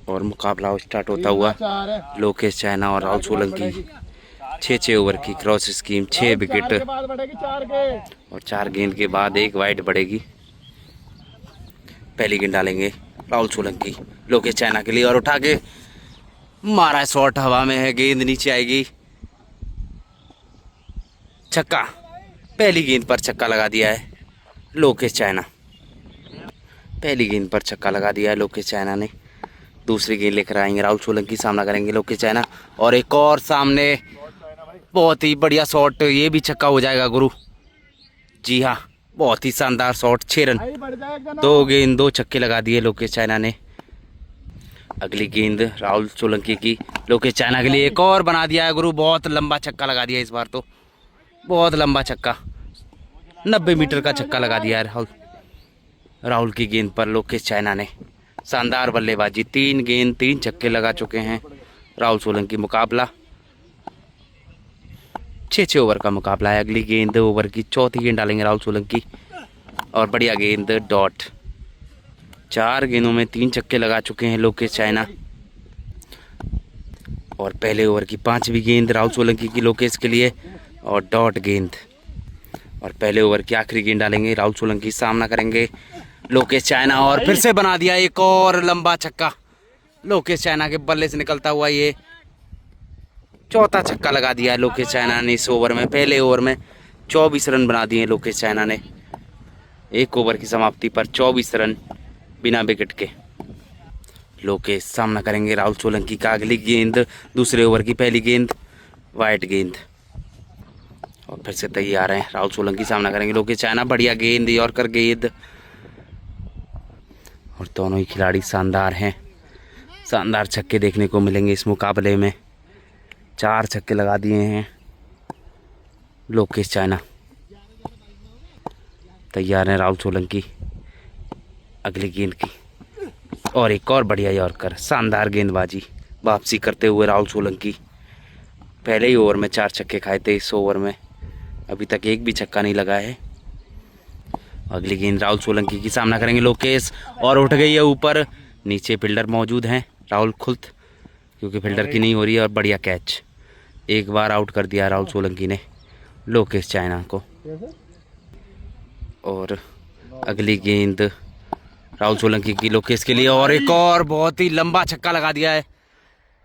और मुकाबला स्टार्ट होता हुआ लोकेश चाइना और राहुल सोलंकी। 6 ओवर की क्रॉस स्कीम, 6 विकेट और 4 गेंद के बाद 1 वाइड बढ़ेगी। पहली गेंद डालेंगे राहुल सोलंकी लोकेश चाइना के लिए और उठा के मारा है, शॉट हवा में है, गेंद नीचे आएगी, छक्का। पहली गेंद पर छक्का लगा दिया है लोकेश चाइना। पहली गेंद पर छक्का लगा दिया है लोकेश चाइना ने। दूसरी गेंद लेकर आएंगे राहुल सोलंकी, सामना करेंगे लोकेश चाइना और एक और सामने, बहुत ही बढ़िया शॉट, ये भी छक्का हो जाएगा गुरु। जी हाँ, बहुत ही शानदार शॉट, 6 रन। 2 गेंद 2 छक्के लगा दिए लोकेश चाइना ने। अगली गेंद राहुल सोलंकी की लोकेश चाइना के लिए, एक और बना दिया है गुरु। बहुत लंबा छक्का लगा दिया इस बार तो, बहुत लंबा छक्का, 90 मीटर का छक्का लगा दिया है राहुल की गेंद पर लोकेश चाइना ने। शानदार बल्लेबाजी, 3 गेंद 3 छक्के लगा चुके हैं राहुल सोलंकी। मुकाबला 6 ओवर का मुकाबला है। अगली गेंद ओवर की चौथी गेंद डालेंगे राहुल सोलंकी और बढ़िया गेंद, डॉट। 4 गेंदों में 3 छक्के लगा चुके हैं लोकेश चाइना। और पहले ओवर की 5वीं गेंद राहुल सोलंकी की लोकेश के लिए और डॉट गेंद। और पहले ओवर की आखिरी गेंद डालेंगे राहुल सोलंकी, सामना करेंगे लोकेश चाइना और फिर से बना दिया एक और लंबा छक्का लोकेश चाइना के बल्ले से निकलता हुआ। ये चौथा छक्का लगा दिया है लोकेश चाइना ने इस ओवर में। पहले ओवर में 24 रन बना दिए लोकेश चाइना ने। 1 ओवर की समाप्ति पर 24 रन बिना विकेट के। लोकेश सामना करेंगे राहुल सोलंकी का। अगली गेंद दूसरे ओवर की पहली गेंद, वाइट गेंद और फिर से तैयार हैं राहुल सोलंकी, सामना करेंगे लोकेश चाइना। बढ़िया गेंद, यॉर्कर गेंद और दोनों ही खिलाड़ी शानदार हैं। शानदार छक्के देखने को मिलेंगे इस मुकाबले में। 4 छक्के लगा दिए हैं लोकेश चाइना। तैयार हैं राहुल सोलंकी अगली गेंद की और एक और बढ़िया यॉर्कर। शानदार गेंदबाजी, वापसी करते हुए राहुल सोलंकी। पहले ही ओवर में 4 छक्के खाए थे, इस ओवर में अभी तक एक भी छक्का नहीं लगा है। अगली गेंद राहुल सोलंकी की, सामना करेंगे लोकेश और उठ गई है ऊपर। नीचे फील्डर मौजूद हैं, राहुल खुद, क्योंकि फील्डर की नहीं हो रही है। और बढ़िया कैच, एक बार आउट कर दिया राहुल सोलंकी ने लोकेश चाइना को। और अगली गेंद राहुल सोलंकी की लोकेश के लिए और एक और बहुत ही लंबा छक्का लगा दिया है,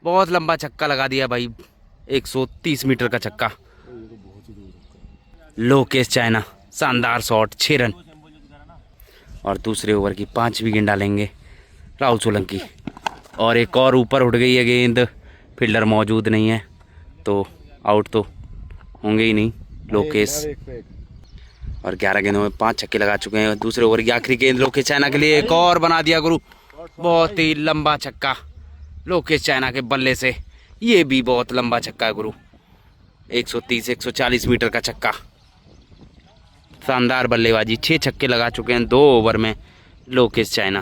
बहुत लंबा छक्का लगा दिया भाई, 130 मीटर का छक्का लोकेश चाइना। शानदार शॉट, 6 रन। और दूसरे ओवर की 5वीं गेंद डालेंगे राहुल सोलंकी और एक और ऊपर उठ गई है गेंद। फील्डर मौजूद नहीं है तो आउट तो होंगे ही नहीं लोकेश। और 11 गेंदों में 5 छक्के लगा चुके हैं। दूसरे ओवर की आखिरी गेंद लोकेश चाइना के लिए, एक और बना दिया गुरु। बहुत ही लंबा छक्का लोकेश चाइना के बल्ले से, ये भी बहुत लंबा छक्का है गुरु, 130-140 मीटर का छक्का। शानदार बल्लेबाजी, 6 छक्के लगा चुके हैं 2 ओवर में लोकेश चाइना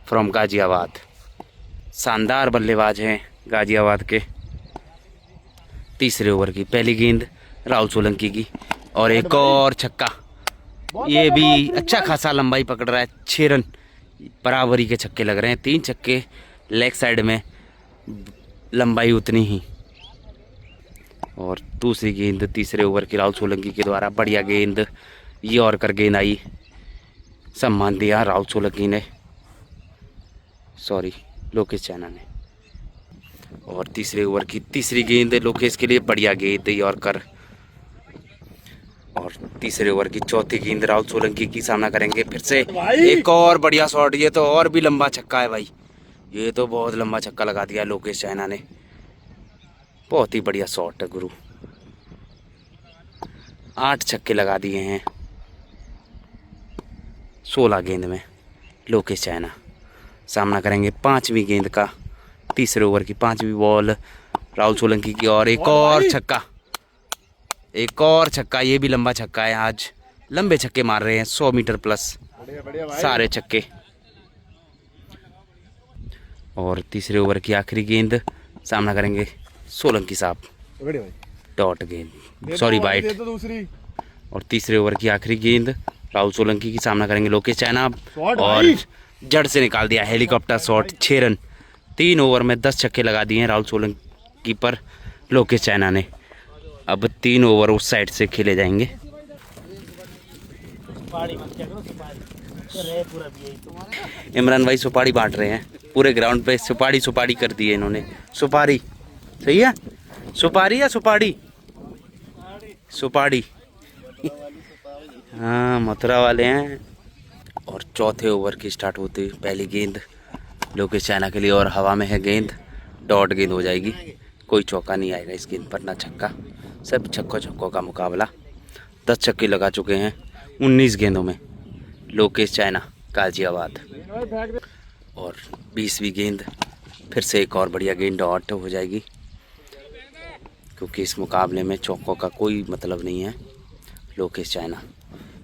फ्रॉम गाजियाबाद। शानदार बल्लेबाज हैं गाजियाबाद के। तीसरे ओवर की पहली गेंद राहुल सोलंकी की और एक और छक्का, ये भी अच्छा खासा लंबाई पकड़ रहा है। 6 रन, बराबरी के छक्के लग रहे हैं, 3 छक्के लेग साइड में, लंबाई उतनी ही। और दूसरी गेंद तीसरे ओवर की राहुल सोलंकी के द्वारा, बढ़िया गेंद, यॉर्कर गेंद आई, सम्मान दिया राहुल सोलंकी ने, सॉरी लोकेश चाइना ने। और तीसरे ओवर की तीसरी गेंद लोकेश के लिए, बढ़िया गेंद, यॉर्कर। और तीसरे ओवर की चौथी गेंद राहुल सोलंकी की, सामना करेंगे फिर से एक और बढ़िया शॉट। ये तो और भी लंबा छक्का है भाई, ये तो बहुत लंबा छक्का लगा दिया लोकेश चाइना ने, बहुत ही बढ़िया शॉट है गुरु। 8 छक्के लगा दिए हैं 16 गेंद में लोकेश चाइना। सामना करेंगे 5वीं गेंद का, तीसरे ओवर की 5वीं बॉल राहुल सोलंकी की और एक और छक्का, एक और छक्का, ये भी लंबा छक्का है। आज लंबे छक्के मार रहे हैं, 100 मीटर प्लस सारे छक्के। और तीसरे ओवर की आखिरी गेंद, सामना करेंगे सोलंकी साहब, डॉट गेंद, सॉरी वाइट। और तीसरे ओवर की आखिरी गेंद राहुल सोलंकी की, सामना करेंगे लोकेश चाइना और जड़ से निकाल दिया हेलीकॉप्टर शॉट, 6 रन। 3 ओवर में 10 छक्के लगा दिए हैं राहुल सोलंकी पर लोकेश चाइना ने। अब 3 ओवर उस साइड से खेले जाएंगे। इमरान भाई सुपारी बांट रहे हैं पूरे ग्राउंड पे, सुपारी कर दी है इन्होंने। सुपारी सही है, सुपारी या सुपारी? सुपारी हाँ, मथुरा वाले हैं। और चौथे ओवर की स्टार्ट होती पहली गेंद लोकेश चाइना के लिए, और हवा में है गेंद, डॉट गेंद हो जाएगी। कोई चौका नहीं आएगा इस गेंद पर, ना छक्का, सब छक्कों का मुकाबला। 10 छक्के लगा चुके हैं 19 गेंदों में लोकेश चाइना गाजियाबाद। और 20वीं गेंद फिर से एक और बढ़िया गेंद, डॉट हो जाएगी, क्योंकि इस मुकाबले में चौकों का कोई मतलब नहीं है। लोकेश चाइना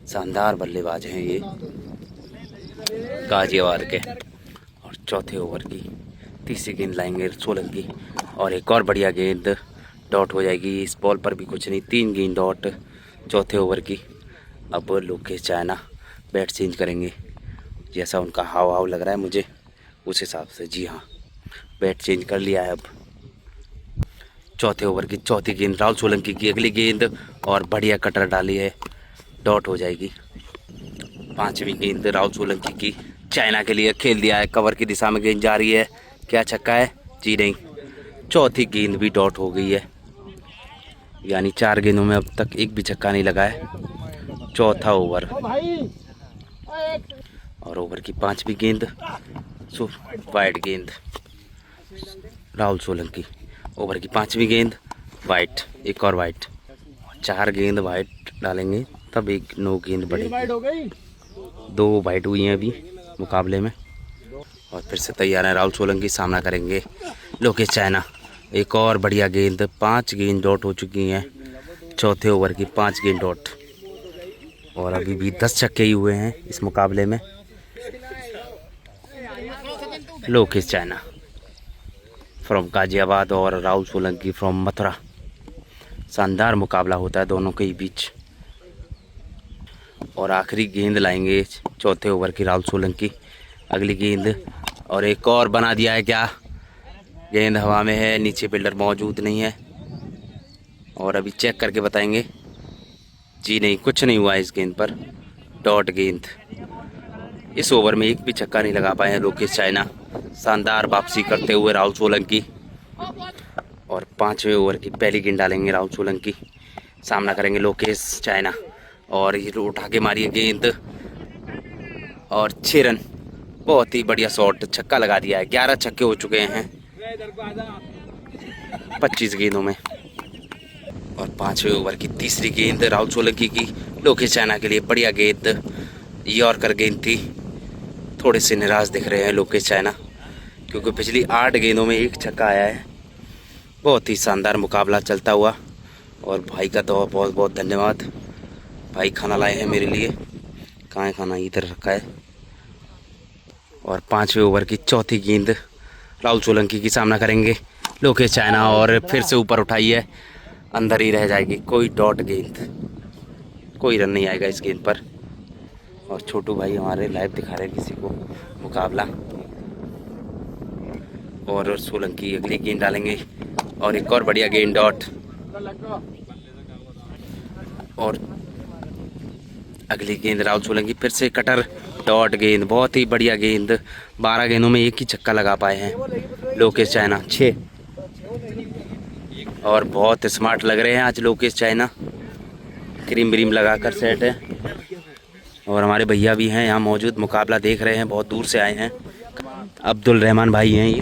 शानदार बल्लेबाज हैं ये गाजियाबाद के। और चौथे ओवर की तीसरी गेंद लाएंगे सोलंकी, और एक और बढ़िया गेंद, डॉट हो जाएगी। इस बॉल पर भी कुछ नहीं, 3 गेंद डॉट चौथे ओवर की। अब लोकेश चाइना बैट चेंज करेंगे, जैसा उनका हाव हाव लग रहा है मुझे उस हिसाब से। जी हाँ, बैट चेंज कर लिया है। अब चौथे ओवर की चौथी गेंद राहुल सोलंकी की अगली गेंद, और बढ़िया कटर डाली है, डॉट हो जाएगी। 5वीं गेंद राहुल सोलंकी की चाइना के लिए, खेल दिया है, कवर की दिशा में गेंद जा रही है, क्या छक्का है? जी नहीं। चौथी गेंद भी डॉट हो गई है, यानी 4 गेंदों में अब तक एक भी छक्का नहीं लगा है। चौथा ओवर और ओवर की 5वीं गेंद वाइड गेंद राहुल सोलंकी। ओवर की 5वीं गेंद वाइट, एक और वाइट, 4 गेंद वाइट डालेंगे तब एक 9 गेंद बढ़ेगी। 2 वाइट हुई हैं अभी मुकाबले में। और फिर से तैयार है राहुल सोलंकी, सामना करेंगे लोकेश चाइना। एक और बढ़िया गेंद, 5 गेंद डॉट हो चुकी हैं चौथे ओवर की, 5 गेंद डॉट। और अभी भी 10 छक्के ही हुए हैं इस मुकाबले में। लोकेश चाइना फ्रॉम गाजियाबाद और राहुल सोलंकी फ्रॉम मथुरा। शानदार मुकाबला होता है दोनों के ही बीच। और आखिरी गेंद लाएंगे चौथे ओवर की राहुल सोलंकी, अगली गेंद, और एक और बना दिया है क्या? गेंद हवा में है, नीचे फील्डर मौजूद नहीं है, और अभी चेक करके बताएंगे। जी नहीं, कुछ नहीं हुआ इस गेंद पर, डॉट गेंद। इस ओवर में एक भी छक्का नहीं लगा पाए हैं लोकेश चाइना। शानदार वापसी करते हुए राहुल सोलंकी। और 5वें ओवर की पहली गेंद डालेंगे राहुल सोलंकी, सामना करेंगे लोकेश चाइना। और ये उठा के मारिए गेंद, और 6 रन। बहुत ही बढ़िया शॉट, छक्का लगा दिया है। 11 छक्के हो चुके हैं 25 गेंदों में। और 5वें ओवर की तीसरी गेंद राहुल सोलंकी की लोकेश चाइना के लिए, बढ़िया गेंद, यॉर्कर गेंद थी। थोड़े से निराश दिख रहे हैं लोकेश चाइना, क्योंकि पिछली 8 गेंदों में एक छक्का आया है। बहुत ही शानदार मुकाबला चलता हुआ। और भाई का तो बहुत बहुत धन्यवाद, भाई खाना लाए हैं मेरे लिए। कहाँ है खाना? इधर रखा है। और 5वें ओवर की चौथी गेंद राहुल सोलंकी की, सामना करेंगे लोकेश चाइना। और फिर से ऊपर उठाई है, अंदर ही रह जाएगी। कोई डॉट गेंद, कोई रन नहीं आएगा इस गेंद पर। और छोटू भाई हमारे लाइव दिखा रहे हैं किसी को मुकाबला। और सोलंकी अगली गेंद डालेंगे, और एक और बढ़िया गेंद, डॉट। और अगली गेंद राहुल सोलंकी, फिर से कटर, डॉट गेंद। बहुत ही बढ़िया गेंद, 12 गेंदों में एक ही छक्का लगा पाए हैं लोकेश चाइना, 6। और बहुत स्मार्ट लग रहे हैं आज लोकेश चाइना, क्रीम व्रीम लगाकर सेट है। और हमारे भैया भी हैं यहाँ मौजूद, मुकाबला देख रहे हैं, बहुत दूर से आए हैं। अब्दुल रहमान भाई हैं ये,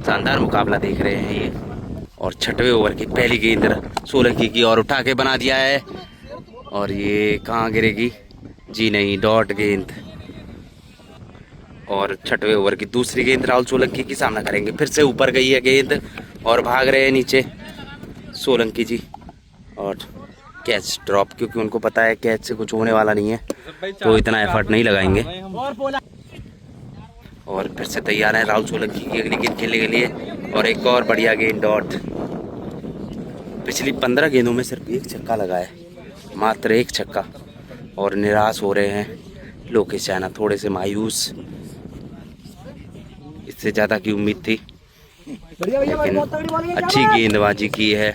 शानदार मुकाबला देख रहे हैं ये। और 6वें ओवर की पहली गेंद सोलंकी की, और उठा के बना दिया है, और ये कहाँ गिरेगी? जी नहीं, डॉट गेंद। और 6वें ओवर की दूसरी गेंद राहुल सोलंकी की, सामना करेंगे। फिर से ऊपर गई है गेंद, और भाग रहे हैं नीचे सोलंकी जी। और कैच ड्रॉप, क्योंकि उनको पता है कैच से कुछ होने वाला नहीं है, तो इतना एफर्ट नहीं लगाएंगे। और फिर से तैयार है राहुल सोलंकी की अगली गेंद खेलने के लिए, और एक और बढ़िया गेंद, डॉट। पिछली 15 गेंदों में सिर्फ एक छक्का लगा है, मात्र एक छक्का। और निराश हो रहे हैं लोकेश चाइना, थोड़े से मायूस। इससे ज़्यादा की उम्मीद थी, लेकिन अच्छी गेंदबाजी की है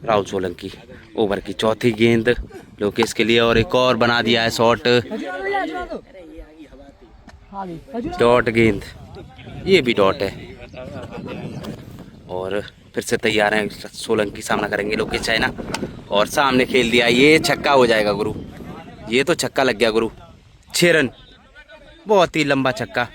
राहुल सोलंकी। ओवर की चौथी गेंद लोकेश के लिए और एक और बना दिया है शॉट। डॉट गेंद, ये भी डॉट है। और फिर से तैयार हैं सोलंकी, सामना करेंगे लोकेश चाइना। और सामने खेल दिया, ये छक्का हो जाएगा गुरु, ये तो छक्का लग गया गुरु। 6 रन, बहुत ही लंबा छक्का।